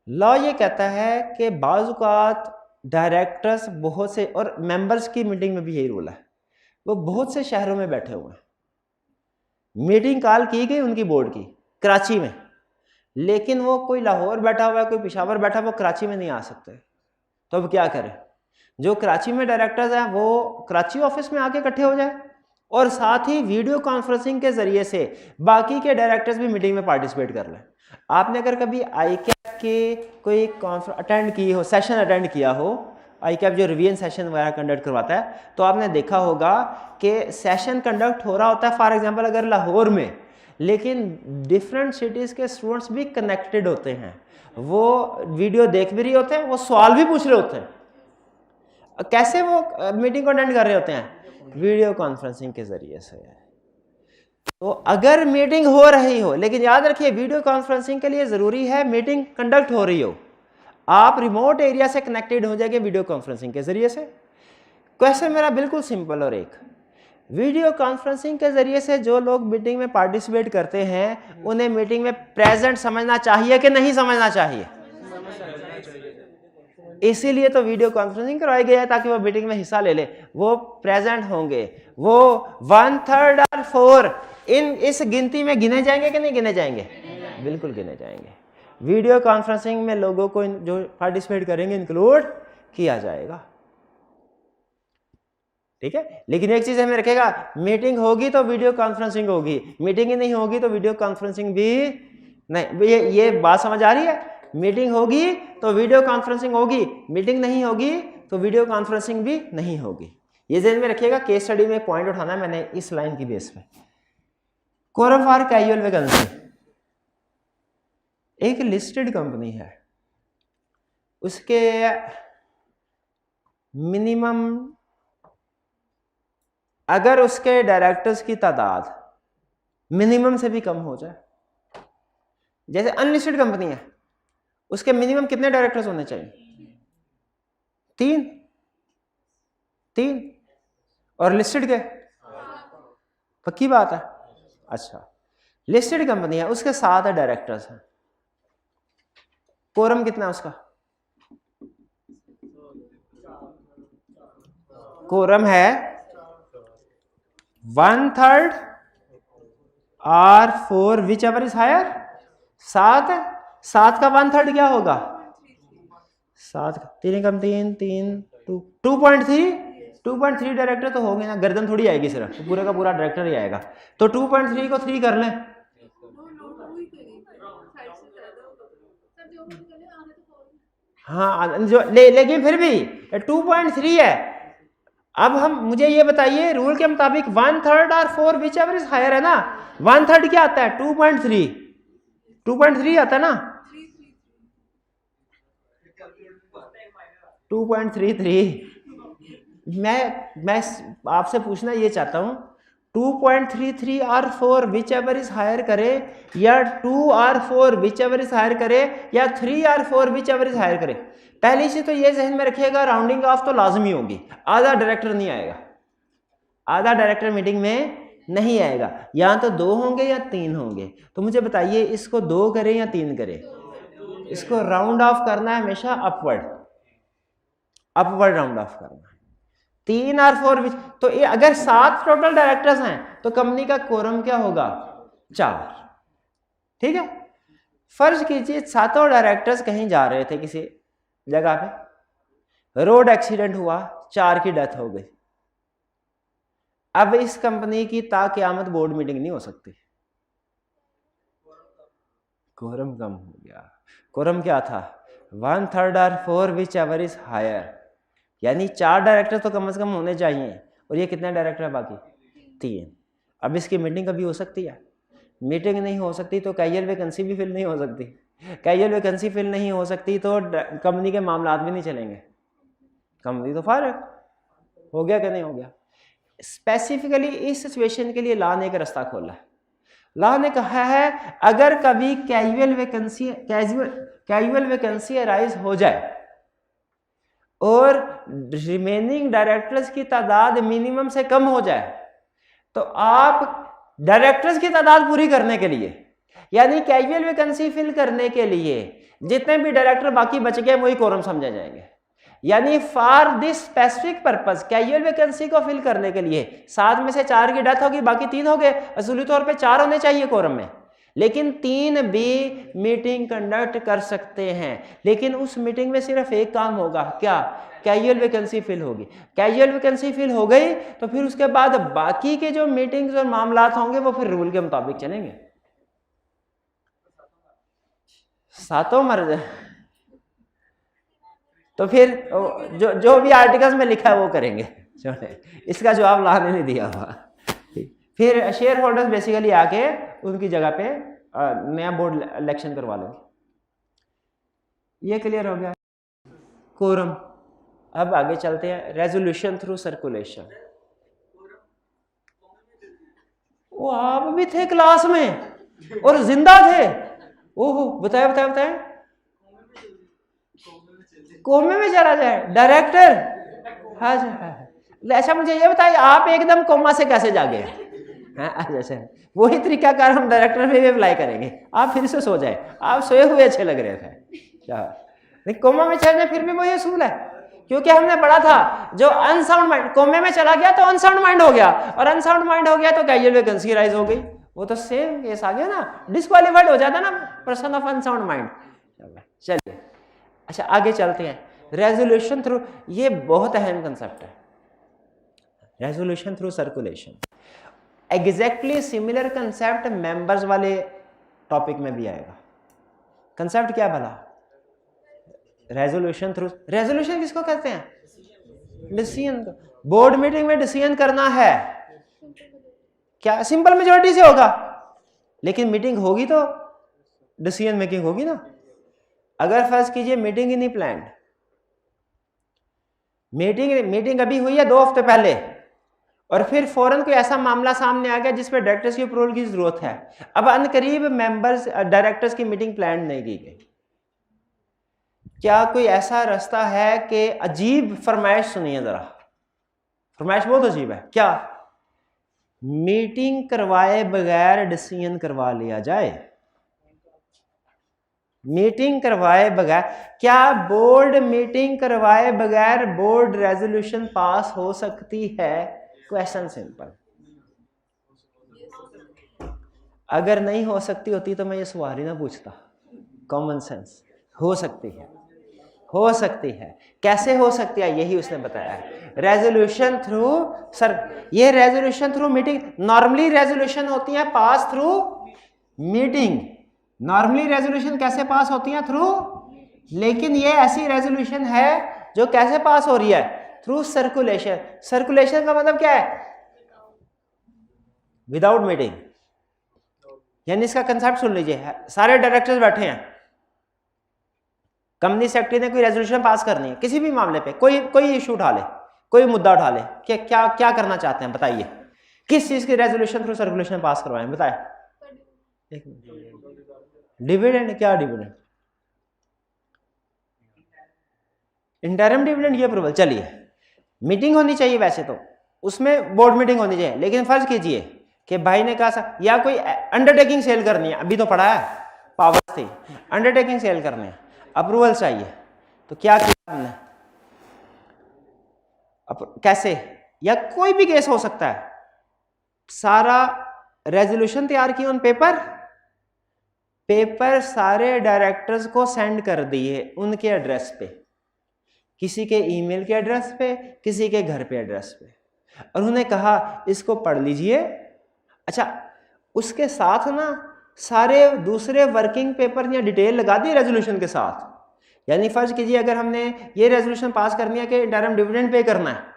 Speaker 1: लॉ ये कहता है कि बाज़ औक़ात डायरेक्टर्स बहुत से, और मेंबर्स की मीटिंग में भी यही रूल है, वो बहुत से शहरों में बैठे हुए हैं, मीटिंग कॉल की गई उनकी बोर्ड की कराची में, लेकिन वो कोई लाहौर बैठा हुआ है, कोई पेशावर बैठा हुआ, वो कराची में नहीं आ सकते। तो अब क्या करें? जो कराची में डायरेक्टर्स हैं वो कराची ऑफिस में आके इकट्ठे हो जाए, और साथ ही वीडियो कॉन्फ्रेंसिंग के जरिए से बाकी के डायरेक्टर्स भी मीटिंग में पार्टिसिपेट कर लें। आपने अगर कभी ICAP के कोई कॉन्फ्रेंस अटेंड की हो, सेशन अटेंड किया हो, ICAP जो रिवीजन सेशन वगैरह कंडक्ट करवाता है, तो आपने देखा होगा कि सेशन कंडक्ट हो रहा होता है फॉर एग्जांपल अगर लाहौर में, लेकिन डिफरेंट सिटीज़ के स्टूडेंट्स भी कनेक्टेड होते हैं, वो वीडियो देख भी रहे होते हैं, वो सवाल भी पूछ रहे होते हैं। कैसे वो मीटिंग को अटेंड कर रहे होते हैं? वीडियो कॉन्फ्रेंसिंग के ज़रिए से। तो अगर मीटिंग हो रही हो, लेकिन याद रखिए वीडियो कॉन्फ्रेंसिंग के लिए ज़रूरी है मीटिंग कंडक्ट हो रही हो, आप रिमोट एरिया से कनेक्टेड हो जाएंगे वीडियो कॉन्फ्रेंसिंग के ज़रिए से। क्वेश्चन मेरा बिल्कुल सिंपल और एक, वीडियो कॉन्फ्रेंसिंग के ज़रिए से जो लोग मीटिंग में पार्टिसिपेट करते हैं उन्हें मीटिंग में प्रेजेंट समझना चाहिए कि नहीं समझना चाहिए? इसीलिए तो वीडियो कॉन्फ्रेंसिंग करवाई गई है ताकि वो मीटिंग में हिस्सा ले ले, वो प्रेजेंट होंगे, वो 1/3 और 4 इस गिनती में गिने जाएंगे कि नहीं गिने जाएंगे? बिल्कुल गिने जाएंगे। वीडियो कॉन्फ्रेंसिंग में लोगों को जो पार्टिसिपेट करेंगे इंक्लूड किया जाएगा, ठीक है। लेकिन एक चीज हमें रखेगा, मीटिंग होगी तो वीडियो कॉन्फ्रेंसिंग होगी, मीटिंग ही नहीं होगी तो वीडियो कॉन्फ्रेंसिंग भी नहीं। ये बात समझ आ रही है? मीटिंग होगी तो वीडियो कॉन्फ्रेंसिंग होगी, मीटिंग नहीं होगी तो वीडियो कॉन्फ्रेंसिंग भी नहीं होगी। ये ध्यान में रखिएगा। केस स्टडी में पॉइंट उठाना है मैंने इस लाइन की बेस पे। कोरम फॉर कैजुअल वैकेंसी एक लिस्टेड कंपनी है, उसके मिनिमम अगर उसके डायरेक्टर्स की तादाद मिनिमम से भी कम हो जाए, जैसे अनलिस्टेड कंपनी है, उसके मिनिमम कितने डायरेक्टर्स होने चाहिए? 3 और लिस्टेड के? पक्की बात है। अच्छा, लिस्टेड कंपनी है, उसके 7 डायरेक्टर्स हैं, कोरम कितना है उसका? कोरम है 1/3 और 4 विच एवर इज हायर। 7 है, 7 का 1/3 क्या होगा? 7 का 3 कम 3 2.3 डायरेक्टर तो होंगे ना, गर्दन थोड़ी आएगी सिर्फ, तो पूरे का पूरा डायरेक्टर ही आएगा। तो 2.3 को 3 कर लें, हाँ जो लेकिन फिर भी 2.3 है। अब मुझे ये बताइए, रूल के मुताबिक 1/3 और 4 विच एवर इज हायर है ना। 1/3 क्या आता है? 2.3 आता है ना, 2.33। मैं आपसे पूछना ये चाहता हूं, 2.33 और 4 विच एवर इज हायर करे, या 2 और 4 विच एवर इज हायर करे, या 3 और 4 विच एवर इज हायर करे। पहली चीज तो ये जहन में रखिएगा, राउंडिंग ऑफ तो लाजमी होगी, आधा डायरेक्टर नहीं आएगा, आधा डायरेक्टर मीटिंग में नहीं आएगा। या तो 2 होंगे या 3 होंगे। तो मुझे बताइए, इसको 2 करें या 3 करें? इसको राउंड ऑफ करना है हमेशा अपवर्ड राउंड ऑफ करना है। 3 और 4 विच, तो ये अगर 7 टोटल डायरेक्टर्स हैं तो कंपनी का कोरम क्या होगा? 4, ठीक है। फर्ज कीजिए 7 डायरेक्टर्स कहीं जा रहे थे किसी जगह पे, रोड एक्सीडेंट हुआ, 4 की डेथ हो गई। अब इस कंपनी की ताक़यामत बोर्ड मीटिंग नहीं हो सकती, कोरम कम हो गया। कोरम क्या था? 1/3 और 4 विच एवर इज हायर, यानी 4 डायरेक्टर तो कम से कम होने चाहिए, और ये कितने डायरेक्टर है बाकी? 3। अब इसकी मीटिंग कभी हो सकती है? मीटिंग नहीं हो सकती तो कैजुअल वैकेंसी भी फिल नहीं हो सकती। कैजुअल वैकेंसी फिल नहीं हो सकती तो कंपनी के मामलात भी नहीं चलेंगे, कंपनी तो फारिग हो गया कि नहीं हो गया। स्पेसिफिकली इस सिचुएशन के लिए लॉ ने एक रास्ता खोला है। लॉ ने कहा है अगर कभी कैजुअल वैकेंसी अराइज हो जाए और रिमेनिंग डायरेक्टर्स की तादाद मिनिमम से कम हो जाए, तो आप डायरेक्टर्स की तादाद पूरी करने के लिए, यानी कैजुअल वैकेंसी फिल करने के लिए जितने भी डायरेक्टर बाकी बच गए वही कोरम समझे जाएंगे। यानी for this specific purpose, casual vacancy को फिल करने के लिए 7 में से 4 की डेथ होगी, बाकी 3 हो गए। असूली तौर पे 4 होने चाहिए कोरम में, लेकिन 3 भी मीटिंग कंडक्ट कर सकते हैं। लेकिन उस मीटिंग में सिर्फ एक काम होगा, क्या? कैजुअल वैकेंसी फिल होगी। कैजुअल वैकेंसी फिल हो गई तो फिर उसके बाद बाकी के जो मीटिंग्स और मामलात होंगे वो फिर रूल के मुताबिक चलेंगे। सातों मर जाए तो फिर जो जो भी आर्टिकल्स में लिखा है वो करेंगे। इसका जवाब लाने नहीं दिया हुआ। फिर शेयर होल्डर्स बेसिकली आके उनकी जगह पे नया बोर्ड इलेक्शन करवा लेंगे। ये क्लियर हो गया। कोरम। अब आगे चलते हैं, रेजोल्यूशन थ्रू सर्कुलेशन। वो आप भी थे क्लास में और जिंदा थे। ओहो, बताए बताए बताए। कोमे में चला जाए डायरेक्टर। हाँ जी हाँ। अच्छा मुझे ये बताइए, आप एकदम कोमा से कैसे जागे? अच्छा, वही तरीकाकार हम डायरेक्टर में भी अप्लाई करेंगे। आप फिर से सो जाए, आप सोए हुए अच्छे लग रहे थे। नहीं, कोमा में चलने फिर भी वही असूल है, क्योंकि हमने पढ़ा था जो अनसाउंड माइंड कोमे में चला गया तो अनसाउंड माइंड हो गया, और अनसाउंड माइंड हो गया तो कैजुअल वैकेंसी राइज हो गई। वो तो सेम केस आ गया ना, डिस्क्वालीफाइड हो जाता ना पर्सन ऑफ अनसाउंड माइंड। चलिए अच्छा आगे चलते हैं। रेजोल्यूशन थ्रू, ये बहुत अहम कंसेप्ट है, resolution through circulation. Exactly similar concept members वाले टॉपिक में भी आएगा। कंसेप्ट क्या भला? रेजोल्यूशन थ्रू, रेजोल्यूशन किसको कहते हैं? डिसीजन। बोर्ड मीटिंग में डिसीजन करना है, क्या सिंपल मेजॉरिटी से होगा, लेकिन मीटिंग होगी तो डिसीजन मेकिंग होगी ना। अगर फर्ज कीजिए मीटिंग ही नहीं प्लान, मीटिंग अभी हुई है 2 हफ्ते पहले, और फिर फौरन कोई ऐसा मामला सामने आ गया जिस पे डायरेक्टर्स की अप्रूवल की जरूरत है, अब अनकरीब मेंबर्स डायरेक्टर्स की मीटिंग प्लान नहीं की गई, क्या कोई ऐसा रास्ता है कि अजीब फरमाइश सुनिए जरा, फरमाइश बहुत अजीब है, क्या मीटिंग करवाए बगैर डिसीजन करवा लिया जाए? मीटिंग करवाए बगैर, क्या बोर्ड मीटिंग करवाए बगैर बोर्ड रेजोल्यूशन पास हो सकती है? Question simple. अगर नहीं हो सकती होती तो मैं ये सवाल ही ना पूछता। Common sense. हो सकती है, हो सकती है। कैसे हो सकती है यही उसने बताया है। रेजोल्यूशन थ्रू सर, ये resolution through meeting, normally resolution होती है pass through meeting. Normally resolution कैसे पास होती है? थ्रू, लेकिन ये ऐसी रेजोल्यूशन है जो कैसे पास हो रही है? Through circulation. सर्कुलेशन का मतलब क्या है? Without meeting. यानी इसका कंसेप्ट सुन लीजिए, सारे डायरेक्टर्स बैठे हैं, कंपनी सेक्रेटरी ने कोई रेजोल्यूशन पास करनी है किसी भी मामले पे, कोई इशू उठा ले, कोई मुद्दा उठा ले, क्या क्या करना चाहते हैं बताइए, किस चीज की रेजोल्यूशन थ्रू सर्कुलेशन पास करवाएं बताए? डिविडेंड। क्या डिविडेंड? इंटरिम डिविडेंड की अप्रूवल। चलिए, मीटिंग होनी चाहिए वैसे तो, उसमें बोर्ड मीटिंग होनी चाहिए, लेकिन फर्ज कीजिए कि भाई ने कहा या कोई अंडरटेकिंग सेल करनी है, अभी तो पढ़ा है पावर थी, अंडरटेकिंग सेल करनी है, अप्रूवल चाहिए, तो क्या किया हमने? कैसे? या कोई भी केस हो सकता है, सारा रेजोल्यूशन तैयार किया ऑन पेपर सारे डायरेक्टर्स को सेंड कर दिए उनके एड्रेस पे, किसी के ईमेल के एड्रेस पे, किसी के घर पे एड्रेस पे, और उन्होंने कहा इसको पढ़ लीजिए। अच्छा, उसके साथ ना सारे दूसरे वर्किंग पेपर या डिटेल लगा दी रेजोल्यूशन के साथ। यानी फर्ज कीजिए अगर हमने ये रेजोल्यूशन पास करनी है कि इंटरिम डिविडेंड पे करना है,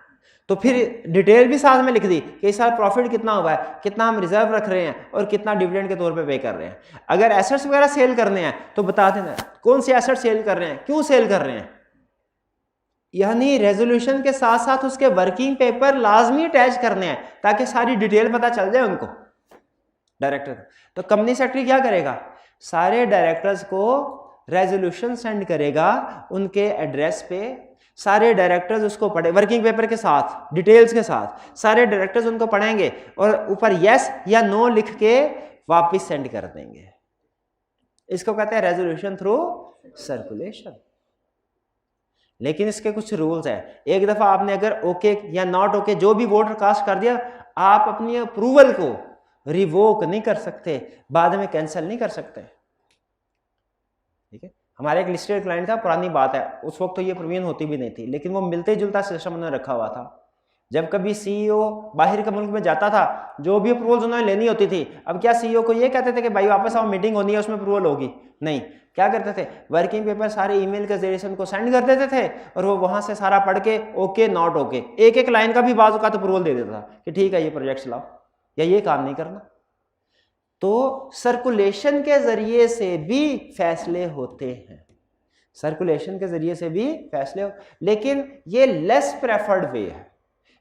Speaker 1: तो फिर डिटेल भी साथ में लिख दी कि इस साल प्रॉफिट कितना हुआ है, कितना हम रिजर्व रख रहे हैं, और कितना डिविडेंड के तौर पे कर रहे हैं। अगर एसेट्स वगैरह सेल करने हैं तो बता देना कौन से एसेट सेल कर रहे हैं, क्यों सेल कर रहे हैं। यानी रेजोल्यूशन के साथ साथ उसके वर्किंग पेपर लाजमी अटैच करने हैं ताकि सारी डिटेल पता चल जाए उनको, डायरेक्टर। तो कंपनी सेक्रेटरी क्या करेगा? सारे डायरेक्टर्स को रेजोल्यूशन सेंड करेगा उनके एड्रेस पे, सारे डायरेक्टर्स उसको पढ़े वर्किंग पेपर के साथ, डिटेल्स के साथ, सारे डायरेक्टर्स उनको पढ़ेंगे और ऊपर यस या नो लिख के वापस सेंड कर देंगे। इसको कहते हैं रेजोल्यूशन थ्रू सर्कुलेशन। लेकिन इसके कुछ रूल्स है। एक दफा आपने अगर ओके या नॉट ओके जो भी वोट कास्ट कर दिया, आप अपनी अप्रूवल को रिवोक नहीं कर सकते, बाद में कैंसिल नहीं कर सकते। ठीक है, हमारे एक लिस्टेड क्लाइंट था, पुरानी बात है, उस वक्त तो ये प्रोविजन होती भी नहीं थी, लेकिन वो मिलते जुलता सिस्टम उन्होंने रखा हुआ था। जब कभी सीईओ बाहर के मुल्क में जाता था, जो भी अप्रूवल्स उन्होंने लेनी होती थी, अब क्या सीईओ को ये कहते थे कि भाई वापस आओ मीटिंग होनी है उसमें अप्रूवल होगी? नहीं, क्या करते थे, वर्किंग पेपर सारे ईमेल के जरिए से उनको सेंड कर देते थे और वो वहां से सारा पढ़ के ओके नॉट ओके, एक एक लाइन का भी बाजू का तो अप्रूवल दे देता था कि ठीक है ये प्रोजेक्ट चलाओ या ये काम नहीं करना। तो सर्कुलेशन के जरिए से भी फैसले होते हैं, सर्कुलेशन के जरिए से भी फैसले हो, लेकिन ये लेस प्रेफर्ड वे है,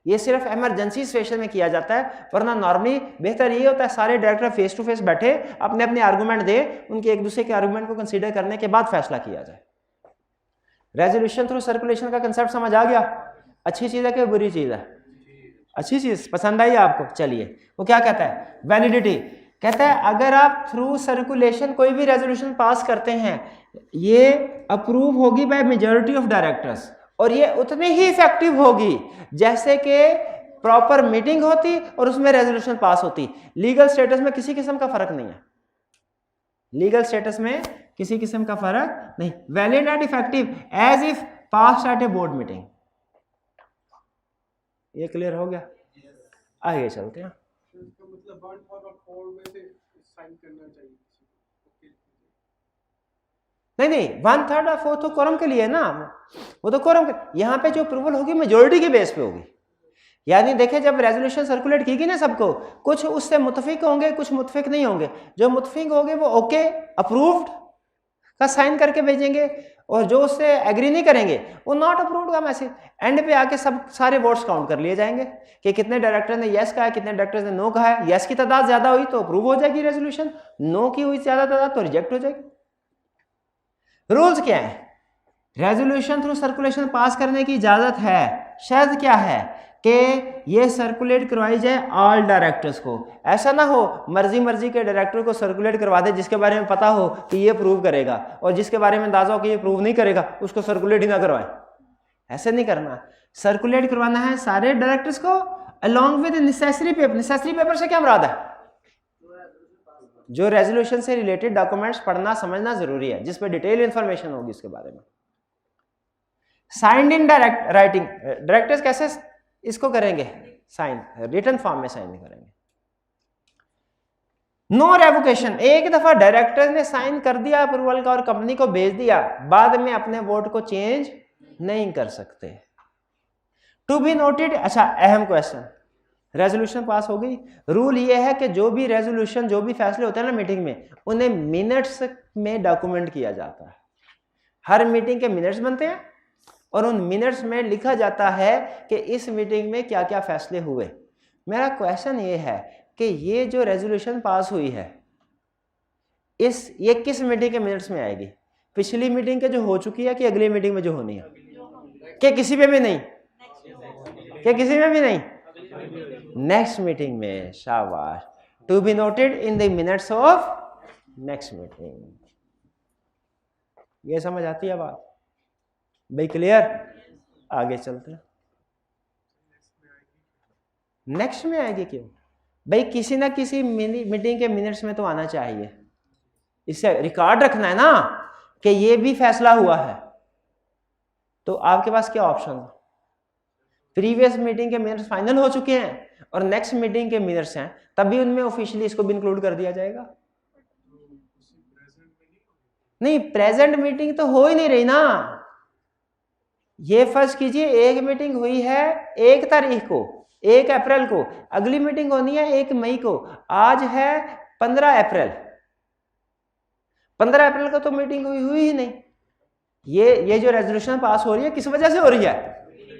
Speaker 1: ये सिर्फ इमरजेंसी सिचुएशन में किया जाता है, वरना नॉर्मली बेहतर ये होता है सारे डायरेक्टर फेस टू फेस बैठे अपने अपने आर्गुमेंट दे, उनके एक दूसरे के आर्गुमेंट को कंसीडर करने के बाद फैसला किया जाए। रेजोल्यूशन थ्रू सर्कुलेशन का कंसेप्ट समझ आ गया? अच्छी चीज है कि बुरी चीज है? अच्छी चीज, पसंद आई आपको? चलिए, वो क्या कहता है, वैलिडिटी कहता है अगर आप थ्रू सर्कुलेशन कोई भी रेजोल्यूशन पास करते हैं, ये अप्रूव होगी बाय मेजॉरिटी ऑफ डायरेक्टर्स और ये उतनी ही इफेक्टिव होगी जैसे कि प्रॉपर मीटिंग होती और उसमें रेजोल्यूशन पास होती। लीगल स्टेटस में किसी किस्म का फर्क नहीं है, लीगल स्टेटस में किसी किस्म का फर्क नहीं, valid and effective as if pass at a board meeting. ये क्लियर हो गया? आगे चलते हैं।
Speaker 3: मतलब 1/4 में से साइन करना चाहिए।
Speaker 1: नहीं 1/3 और 4 तो कोरम के लिए है ना, वो तो कोरम के, यहाँ पे जो अप्रूवल होगी मेजोरिटी के बेस पे होगी। यानी देखिए जब रेजोल्यूशन सर्कुलेट की गई ना सबको, कुछ उससे मुतफिक होंगे कुछ मुतफिक नहीं होंगे, जो मुतफिक होंगे वो ओके अप्रूव्ड का साइन करके भेजेंगे और जो उससे एग्री नहीं करेंगे वो नॉट अप्रूव्ड का मैसेज। एंड पे आके सब सारे वोट्स काउंट कर लिए जाएंगे कि कितने डायरेक्टर ने यस कहा है, कितने डायरेक्टर ने नो कहा है। यस की तादाद ज्यादा हुई तो अप्रूव हो जाएगी रेजोल्यूशन, नो की हुई ज्यादा तादाद तो रिजेक्ट हो जाएगी। रूल्स क्या है, रेजोल्यूशन थ्रू सर्कुलेशन पास करने की इजाजत है, शर्त क्या है कि ये सर्कुलेट करवाई जाए ऑल डायरेक्टर्स को। ऐसा ना हो मर्जी के डायरेक्टर को सर्कुलेट करवा दे जिसके बारे में पता हो कि ये अप्रूव करेगा और जिसके बारे में अंदाजा हो कि ये अप्रूव नहीं करेगा उसको सर्कुलेट ही ना करवाए। ऐसे नहीं करना, सर्कुलेट करवाना है सारे डायरेक्टर्स को along with necessary paper. Necessary paper से क्या मुराद है, जो रेजोल्यूशन से रिलेटेड डॉक्यूमेंट्स पढ़ना समझना जरूरी है, जिस पे डिटेल इंफॉर्मेशन होगी इसके बारे में। Signed in direct writing, directors कैसे इसको करेंगे, साइन रिटन फॉर्म में साइन करेंगे। नो रेवोकेशन, एक दफा डायरेक्टर ने साइन कर दिया अप्रूवल का और कंपनी को भेज दिया, बाद में अपने वोट को चेंज नहीं कर सकते। टू बी नोटेड, अच्छा अहम क्वेश्चन, रेजोल्यूशन पास हो गई, रूल ये है कि जो भी रेजोल्यूशन जो भी फैसले होते हैं ना मीटिंग में, उन्हें मिनट्स में डॉक्यूमेंट किया जाता है। हर मीटिंग के मिनट्स बनते हैं और उन मिनट्स में लिखा जाता है कि इस मीटिंग में क्या क्या फैसले हुए। मेरा क्वेश्चन ये है कि ये जो रेजोल्यूशन पास हुई है ये किस मीटिंग के मिनट्स में आएगी, पिछली मीटिंग के जो हो चुकी है कि अगली मीटिंग में जो होनी है, कि किसी में भी नहीं, कि किसी में भी नहीं, नेक्स्ट मीटिंग में। शाबाश, to be noted in the minutes of next meeting. ये समझ आती है बात भाई, क्लियर? आगे चलते हैं। नेक्स्ट में आएगी क्यों भाई, किसी ना किसी मीटिंग के मिनट्स में तो आना चाहिए, इससे रिकॉर्ड रखना है ना कि ये भी फैसला हुआ है। तो आपके पास क्या ऑप्शन है, प्रीवियस मीटिंग के मिनट्स फाइनल हो चुके हैं और नेक्स्ट मीटिंग के मिनट्स हैं, तभी उनमें ऑफिशियली इसको भी इंक्लूड कर दिया जाएगा। नहीं, प्रेजेंट मीटिंग तो हो ही नहीं रही ना। ये फर्ज कीजिए एक मीटिंग हुई है 1 तारीख को, 1 अप्रैल को, अगली मीटिंग होनी है 1 मई को, आज है 15 अप्रैल। 15 अप्रैल को तो मीटिंग हुई ही नहीं। ये जो रेजोल्यूशन पास हो रही है किस वजह से हो रही है,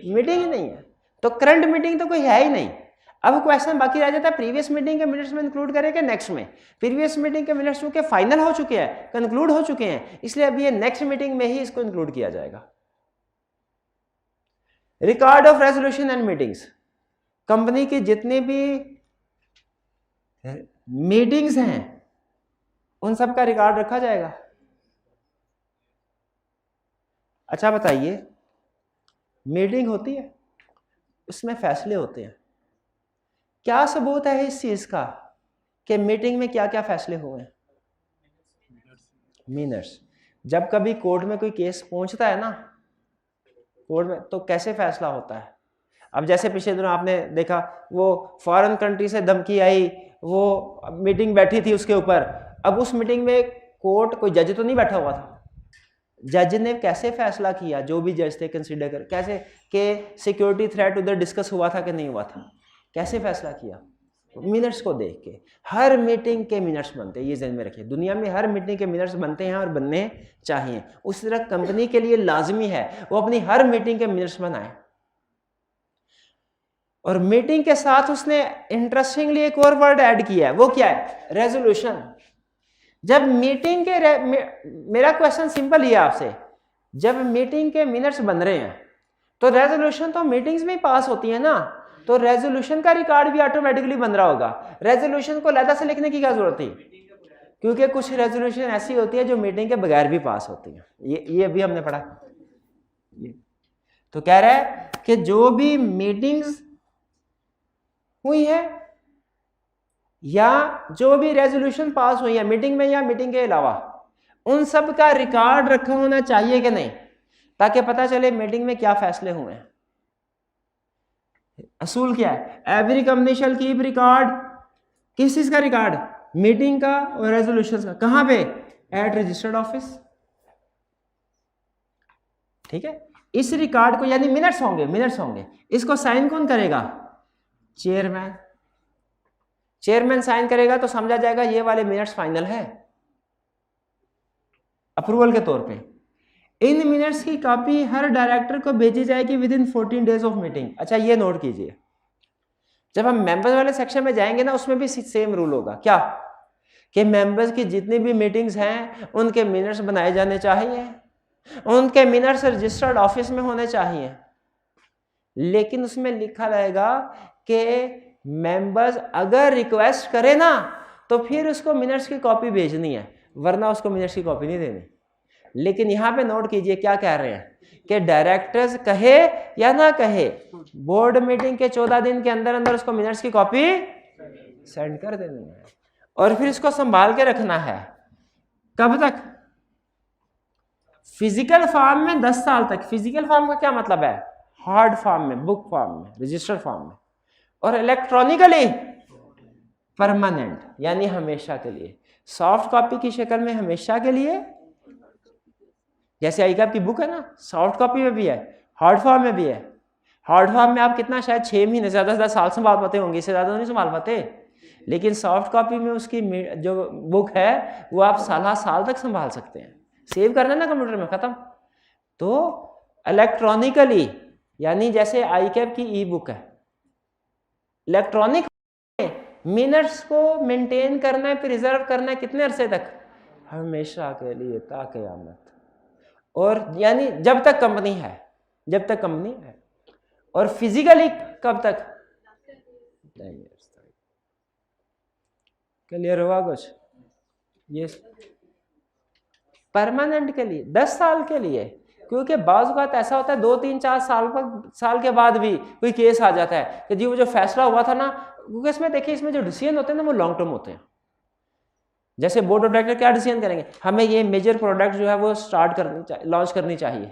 Speaker 1: मीटिंग ही नहीं है, तो करंट मीटिंग तो कोई है ही नहीं। अब क्वेश्चन बाकी रह जाता है प्रीवियस मीटिंग के मिनट्स में इंक्लूड करेंगे नेक्स्ट में। प्रीवियस मीटिंग के मिनट्स चूंकि फाइनल हो चुके हैं, कंक्लूड हो चुके हैं, इसलिए अब ये नेक्स्ट मीटिंग में ही इसको इंक्लूड किया जाएगा। Record of resolution and meetings, company की जितनी भी मीटिंग्स हैं उन सब का रिकॉर्ड रखा जाएगा। अच्छा बताइए, मीटिंग होती है उसमें फैसले होते हैं, क्या सबूत है इस चीज का कि मीटिंग में क्या क्या फैसले हुए हैं? मिनट्स। जब कभी कोर्ट में कोई केस पहुंचता है ना कोर्ट में, तो कैसे फैसला होता है। अब जैसे पिछले दिनों आपने देखा वो फॉरेन कंट्री से धमकी आई, वो मीटिंग बैठी थी उसके ऊपर, अब उस मीटिंग में कोर्ट कोई जज तो नहीं बैठा हुआ था, जज ने कैसे फैसला किया, जो भी जज थे कंसीडर कर, कैसे कि सिक्योरिटी थ्रेट उधर डिस्कस हुआ था कि नहीं हुआ था, कैसे फैसला किया, मिनट्स को देख के। हर मीटिंग के मिनट्स बनते हैं, ये ज़हन में रखिए, दुनिया में हर मीटिंग के मिनट्स बनते हैं और बनने चाहिए। उस तरह कंपनी के लिए लाजमी है वो अपनी हर मीटिंग के मिनट्स बनाए। और मीटिंग के साथ उसने इंटरेस्टिंगली एक और वर्ड ऐड किया है, वो क्या है, रेजोल्यूशन। जब मीटिंग के मेरा क्वेश्चन सिंपल ही है आपसे, जब मीटिंग के मिनट्स बन रहे हैं तो रेजोल्यूशन तो मीटिंग्स में ही पास होती है ना, तो रेजोल्यूशन का रिकॉर्ड भी ऑटोमेटिकली बन रहा होगा। रेजोल्यूशन को अलग से लिखने की क्या जरूरत थी, क्योंकि कुछ रेजोल्यूशन ऐसी होती है जो मीटिंग के बगैर भी पास होती है, ये अभी हमने पढ़ा। तो कह रहा है कि जो भी मीटिंग्स हुई है या जो भी रेजोल्यूशन पास हुई है मीटिंग में या मीटिंग के अलावा, उन सब का रिकॉर्ड रखा होना चाहिए कि नहीं, ताकि पता चले मीटिंग में क्या फैसले हुए हैं। असूल क्या है, every company shall keep record, किस चीज का रिकॉर्ड, मीटिंग का और रेजोल्यूशन का। कहां पे, एट रजिस्टर्ड ऑफिस। ठीक है, इस रिकॉर्ड को, यानी मिनट्स होंगे, इसको साइन कौन करेगा, चेयरमैन। चेयरमैन साइन करेगा तो समझा जाएगा ये वाले मिनट्स फाइनल है, अप्रूवल के तौर पे। इन मिनट्स की कॉपी हर डायरेक्टर को भेजी जाएगी with in 14 days of meeting. अच्छा ये नोट कीजिए, जब हम मेंबर्स वाले सेक्शन में जाएंगे ना, उसमें भी सेम रूल होगा। क्या, कि मेंबर्स की जितनी भी मीटिंग्स हैं उनके मिनट्स बनाए जाने चाहिए, उनके मिनट्स रजिस्टर्ड ऑफिस में होने चाहिए, लेकिन उसमें लिखा रहेगा कि मेंबर्स अगर रिक्वेस्ट करे ना तो फिर उसको मिनट्स की कॉपी भेजनी है, वरना उसको मिनट्स की कॉपी नहीं देनी। लेकिन यहां पे नोट कीजिए क्या कह रहे हैं कि डायरेक्टर्स कहे या ना कहे, बोर्ड मीटिंग के 14 दिन के अंदर अंदर उसको मिनट्स की कॉपी सेंड कर देनी है, और फिर इसको संभाल के रखना है। कब तक, फिजिकल फॉर्म में 10 साल तक। फिजिकल फॉर्म का क्या मतलब है, हार्ड फॉर्म में, बुक फॉर्म में, रजिस्टर्ड फॉर्म में, और इलेक्ट्रॉनिकली परमानेंट, यानी हमेशा के लिए। सॉफ्ट कॉपी की शक्ल में हमेशा के लिए, जैसे आईकैप की बुक है ना, सॉफ्ट कॉपी में भी है, हार्ड फॉर्म में भी है। हार्ड फॉर्म में आप कितना, शायद 6 महीने, ज्यादा से ज्यादा साल संभाल पाते होंगे, इससे ज्यादा नहीं संभाल पाते। लेकिन सॉफ्ट कॉपी में उसकी जो बुक है वो आप साल तक संभाल सकते हैं, सेव करना ना कंप्यूटर में, खत्म। तो इलेक्ट्रॉनिकली, यानी जैसे आईकैप की ई बुक है, इलेक्ट्रॉनिक मिनट्स को मेंटेन करना है, प्रिजर्व करना है, कितने अरसे तक, हमेशा के लिए, ताक़यामत। और यानी जब तक कंपनी है, जब तक कंपनी है। और फिजिकली कब तक, क्लियर हुआ कुछ, ये परमानेंट के लिए 10 साल के लिए। क्योंकि बाज़ औक़ात ऐसा होता है 2, 3, 4 साल के बाद भी कोई केस आ जाता है कि जी वो जो फैसला हुआ था ना, क्योंकि इसमें देखिए, इसमें जो डिसीजन होते हैं ना वो लॉन्ग टर्म होते हैं। जैसे बोर्ड ऑफ डायरेक्टर क्या डिसीजन करेंगे, हमें ये मेजर प्रोडक्ट जो है वो लॉन्च करनी चाहिए,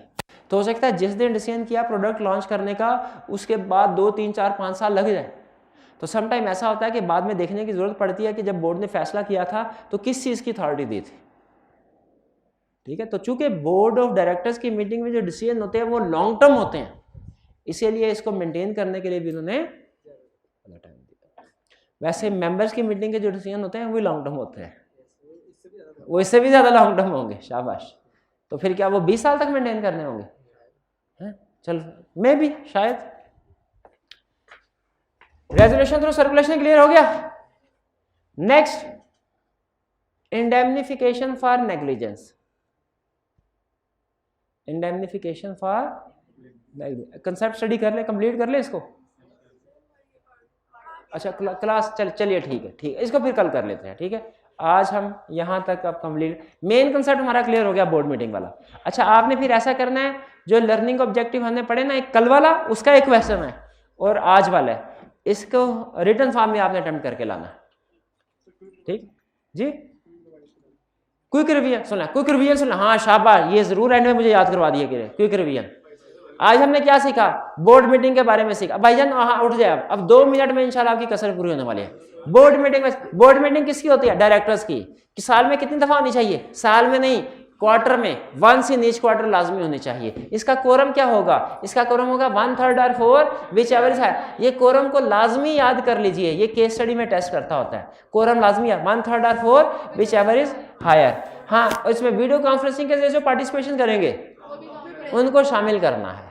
Speaker 1: तो हो सकता है जिस दिन डिसीजन किया प्रोडक्ट लॉन्च करने का, उसके बाद 2, 3, 4, 5 साल लग जाए। तो सम टाइम ऐसा होता है कि बाद में देखने की जरूरत पड़ती है कि जब बोर्ड ने फैसला किया था तो किस चीज़ की अथॉरिटी दी थी। ठीक है, तो चूंकि बोर्ड ऑफ डायरेक्टर्स की मीटिंग में जो डिसीजन होते हैं वो लॉन्ग टर्म होते हैं, इसीलिए इसको मेंटेन करने के लिए भी उन्होंने टाइम दिया। वैसे मेंबर्स की मीटिंग के जो डिसीजन होते हैं वो लॉन्ग टर्म होते हैं, वो इससे भी ज़्यादा लॉन्ग टर्म होंगे, शाबाश। तो फिर क्या वो 20 साल तक मेंटेन करने होंगे, हैं? चल मैं भी शायद। रेजोल्यूशन थ्रू सर्कुलेशन क्लियर हो गया। Next, indemnification for negligence. Indemnification for concept study कर ले, कंप्लीट कर ले इसको। अच्छा क्लास चलिए ठीक है, इसको फिर कल कर लेते हैं। ठीक है, आज हम यहाँ तक अब कंप्लीट, मेन कंसेप्ट हमारा क्लियर हो गया बोर्ड मीटिंग वाला। अच्छा आपने फिर ऐसा करना है, जो लर्निंग ऑब्जेक्टिव हमने पढ़े ना, एक कल वाला उसका एक क्वेश्चन है और आज वाला है, इसको रिटन फॉर्म में आपने अटेम्प्ट करके लाना है। ठीक जी, क्विक रिवीजन सुनना, क्विक रिवीजन सुनना, हाँ शाबाश, ये जरूर एंड में मुझे याद करवा दिया कि क्विक रिवीजन। आज हमने क्या सीखा? बोर्ड मीटिंग के बारे में सीखा। भाईजान हाँ उठ जाए, अब 2 मिनट में इंशाल्लाह आपकी कसर पूरी होने वाली है। बोर्ड मीटिंग किसकी होती है? डायरेक्टर्स की। कि साल में कितनी दफा होनी चाहिए? साल में नहीं, क्वार्टर में, 1 इन ईच क्वार्टर लाजमी होनी चाहिए। इसका कोरम क्या होगा? इसका कोरम होगा 1/3 और 4 विच एवर इज हायर। ये कोरम को लाजमी याद कर लीजिए, ये केस स्टडी में टेस्ट करता होता है। कोरम लाजमी है 1/3 और 4 विच एवर इज हायर। हाँ, और इसमें वीडियो कॉन्फ्रेंसिंग के जो पार्टिसिपेशन करेंगे उनको शामिल करना है।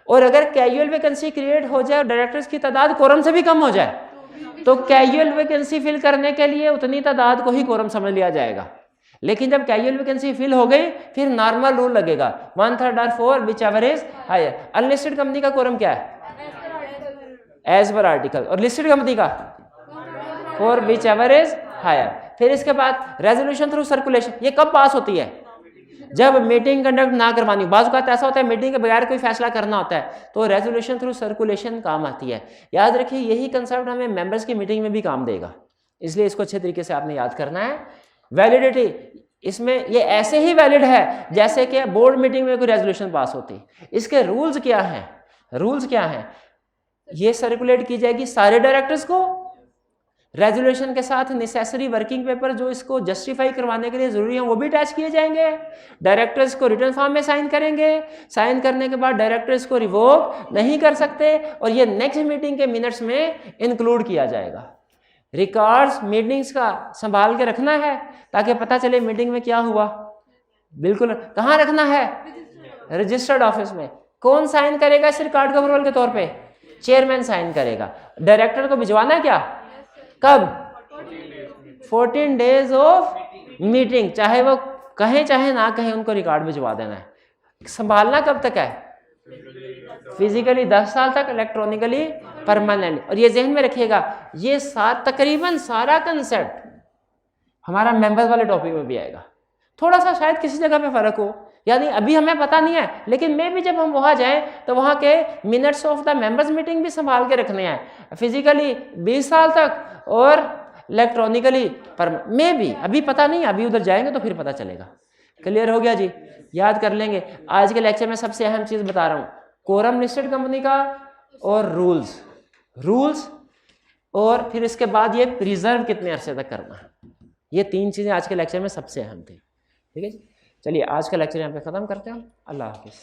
Speaker 1: और अगर कैजुअल वैकेंसी क्रिएट हो जाए और डायरेक्टर्स की तादाद कोरम से भी कम हो जाए तो कैजुअल वैकेंसी फिल करने के लिए उतनी तादाद को ही कोरम समझ लिया जाएगा। लेकिन जब कैजुअल वैकेंसी फिल हो गई फिर नॉर्मल रूल लगेगा 1/3 और 4 whichever is higher. Unlisted company का कोरम क्या है? As per article. और लिस्टेड कंपनी का 4 विच एवर इज हायर। फिर इसके बाद रेजोल्यूशन थ्रू सर्कुलेशन, ये कब पास होती है? जब मीटिंग कंडक्ट ना करवानी। बाज़ औक़ात ऐसा होता है मीटिंग के बगैर कोई फैसला करना होता है तो रेजोल्यूशन थ्रू सर्कुलेशन काम आती है। याद रखिए यही कंसेप्ट हमें मेंबर्स की मीटिंग में भी काम देगा, इसलिए इसको अच्छे तरीके से आपने याद करना है। वैलिडिटी, इसमें ये ऐसे ही वैलिड है जैसे कि बोर्ड मीटिंग में कोई रेजोल्यूशन पास होती। इसके रूल्स क्या हैं? रूल्स क्या हैं? ये सर्कुलेट की जाएगी सारे डायरेक्टर्स को, रेजोल्यूशन के साथ नेसेसरी वर्किंग पेपर जो इसको जस्टिफाई करवाने के लिए जरूरी है वो भी अटैच किए जाएंगे। डायरेक्टर्स को रिटर्न फॉर्म में साइन करेंगे, साइन करने के बाद डायरेक्टर्स को रिवोक नहीं कर सकते और ये नेक्स्ट मीटिंग के मिनट्स में इंक्लूड किया जाएगा। रिकॉर्ड्स मीटिंग्स का संभाल के रखना है ताकि पता चले मीटिंग में क्या हुआ। बिल्कुल, कहाँ रखना है? रजिस्टर्ड ऑफिस में। कौन साइन करेगा इस रिकॉर्ड के अप्रूवल के तौर पे? चेयरमैन साइन करेगा। डायरेक्टर को भिजवाना है क्या? कब? 14 डेज ऑफ मीटिंग, चाहे वो कहें चाहे ना कहें उनको रिकॉर्ड भिजवा देना है। संभालना कब तक है? फिजिकली 10 साल तक, इलेक्ट्रॉनिकली परमानेंट। और ये जहन में रखिएगा ये तकरीबन सारा कंसेप्ट हमारा मेंबर्स वाले टॉपिक में भी आएगा। थोड़ा सा शायद किसी जगह पे फर्क हो, यानी अभी हमें पता नहीं है, लेकिन मे भी जब हम वहाँ जाएं तो वहाँ के minutes of the members meeting भी संभाल के रखने हैं, फिजिकली 20 साल तक और इलेक्ट्रॉनिकली पर मे भी अभी पता नहीं, अभी उधर जाएंगे तो फिर पता चलेगा। क्लियर हो गया जी? याद कर लेंगे। आज के लेक्चर में सबसे अहम चीज़ बता रहा हूँ, कोरम लिस्टेड कंपनी का और रूल्स और फिर इसके बाद ये प्रिजर्व कितने अरसे तक करना है। ये 3 चीज़ें आज के लेक्चर में सबसे अहम थी। ठीक है जी, चलिए आज का लेक्चर यहाँ पे ख़त्म करते हैं। अल्लाह हाफिज़।